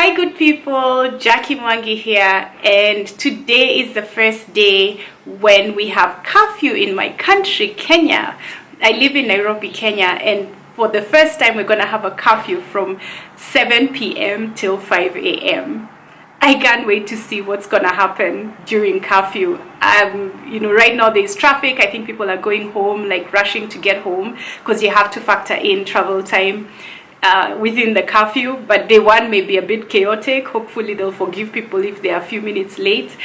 Hi good people, Jackie Mwangi here, and today is the first day when we have curfew in my country, Kenya. I live in Nairobi, Kenya, and for the first time we're going to have a curfew from 7 p.m. till 5 a.m. I can't wait to see what's going to happen during curfew. Right now there's traffic. I think people are going home, like rushing to get home because you have to factor in travel time within the curfew. But day one may be a bit chaotic. Hopefully they'll forgive people if they are a few minutes late.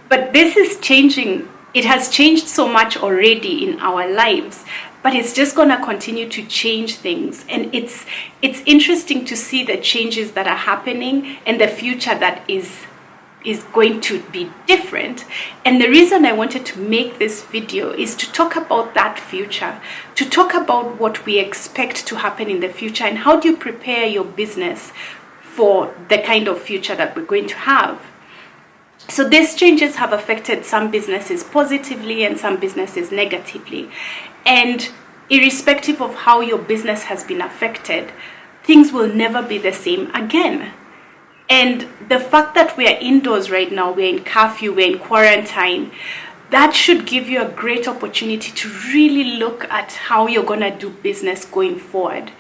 But this is changing. It has changed so much already in our lives, but it's just going to continue to change things. And it's interesting to see the changes that are happening and the future that is going to be different. And the reason I wanted to make this video is to talk about that future, to talk about what we expect to happen in the future and how do you prepare your business for the kind of future that we're going to have. So these changes have affected some businesses positively and some businesses negatively. And irrespective of how your business has been affected, things will never be the same again. And the fact that we are indoors right now, we're in curfew, we're in quarantine, that should give you a great opportunity to really look at how you're going to do business going forward.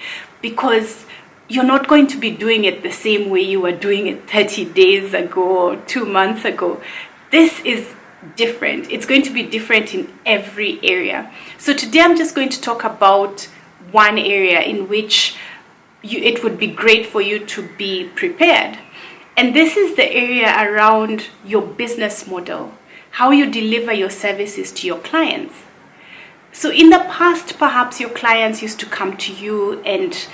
Because you're not going to be doing it the same way you were doing it 30 days ago or 2 months ago. This is different. It's going to be different in every area. So today I'm just going to talk about one area in which it would be great for you to be prepared. And this is the area around your business model, how you deliver your services to your clients. So in the past, perhaps your clients used to come to you and,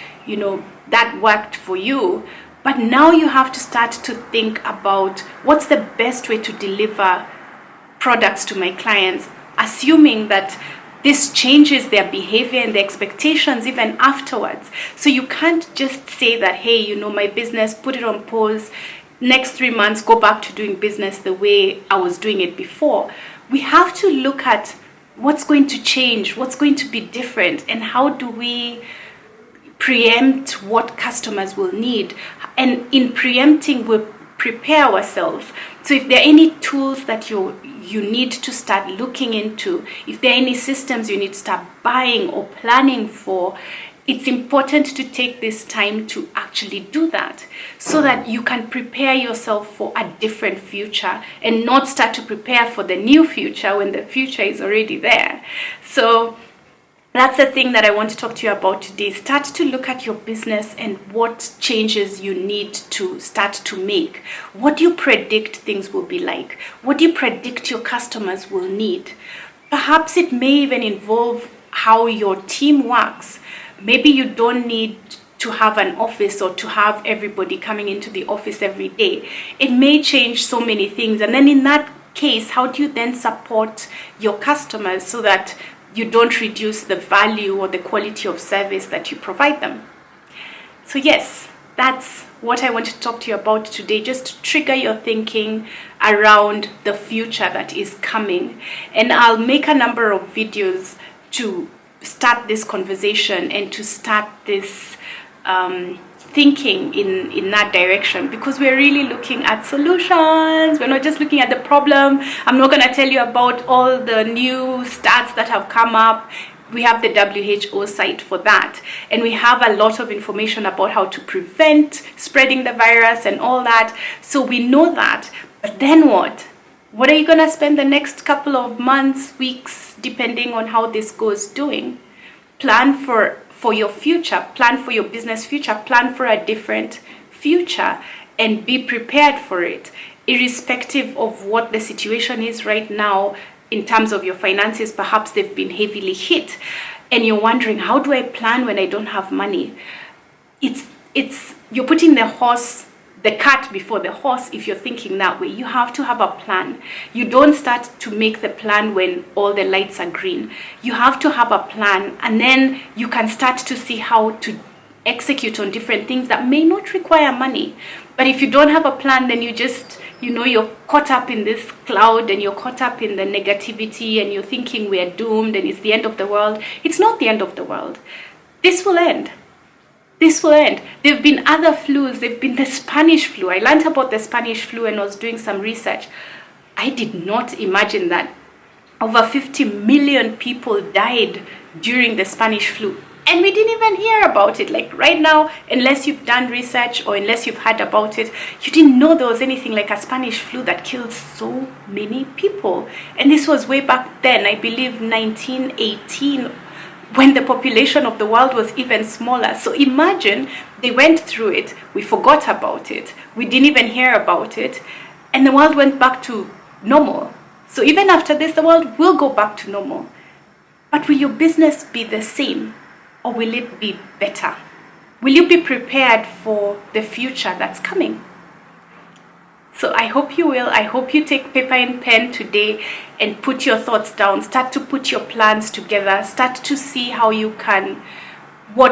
that worked for you. But now you have to start to think about what's the best way to deliver products to my clients, assuming that this changes their behavior and their expectations even afterwards. So you can't just say that, hey, my business, put it on pause, next 3 months, go back to doing business the way I was doing it before. We have to look at what's going to change, what's going to be different, and how do we preempt what customers will need. And in preempting, we prepare ourselves. So if there are any tools that you need to start looking into, if there are any systems you need to start buying or planning for, it's important to take this time to actually do that so that you can prepare yourself for a different future and not start to prepare for the new future when the future is already there. So that's the thing that I want to talk to you about today. Start to look at your business and what changes you need to start to make. What do you predict things will be like? What do you predict your customers will need? Perhaps it may even involve how your team works. Maybe you don't need to have an office or to have everybody coming into the office every day. It may change so many things. And then in that case, how do you then support your customers so that you don't reduce the value or the quality of service that you provide them? So yes, that's what I want to talk to you about today, just to trigger your thinking around the future that is coming. And I'll make a number of videos to start this conversation and to start this thinking in that direction, because we're really looking at solutions. We're not just looking at the problem. I'm not going to tell you about all the new stats that have come up. We have the WHO site for that, and we have a lot of information about how to prevent spreading the virus and all that. So we know that, but then what are you going to spend the next couple of months, weeks, depending on how this goes doing? Plan for your future, plan for your business future, plan for a different future, and be prepared for it, irrespective of what the situation is right now in terms of your finances. Perhaps they've been heavily hit and you're wondering, how do I plan when I don't have money? You're putting the cart before the horse. If you're thinking that way, you have to have a plan. You don't start to make the plan when all the lights are green. You have to have a plan, and then you can start to see how to execute on different things that may not require money. But if you don't have a plan, then you're caught up in this cloud and you're caught up in the negativity and you're thinking we are doomed and it's the end of the world. It's not the end of the world. This will end. This will end. There have been other flus. There have been the Spanish flu. I learned about the Spanish flu and was doing some research. I did not imagine that over 50 million people died during the Spanish flu. And we didn't even hear about it. Like right now, unless you've done research or unless you've heard about it, you didn't know there was anything like a Spanish flu that killed so many people. And this was way back then, I believe 1918, when the population of the world was even smaller. So imagine they went through it, we forgot about it, we didn't even hear about it, and the world went back to normal. So even after this, the world will go back to normal. But will your business be the same, or will it be better? Will you be prepared for the future that's coming? So I hope you will. I hope you take paper and pen today and put your thoughts down. Start to put your plans together. Start to see how you can,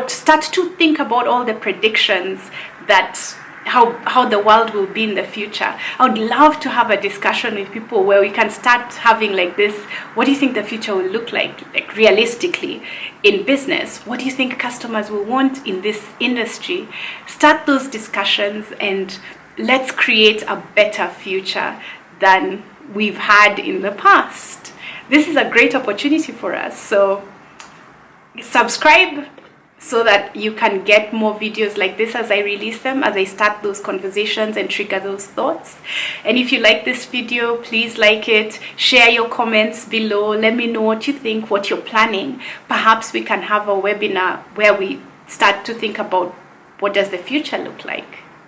start to think about all the predictions that how the world will be in the future. I would love to have a discussion with people where we can start having like this, what do you think the future will look like realistically in business? What do you think customers will want in this industry? Start those discussions and let's create a better future than we've had in the past. This is a great opportunity for us. So subscribe so that you can get more videos like this as I release them, as I start those conversations and trigger those thoughts. And if you like this video, please like it, share your comments below, let me know what you think, what you're planning. Perhaps we can have a webinar where we start to think about what does the future look like.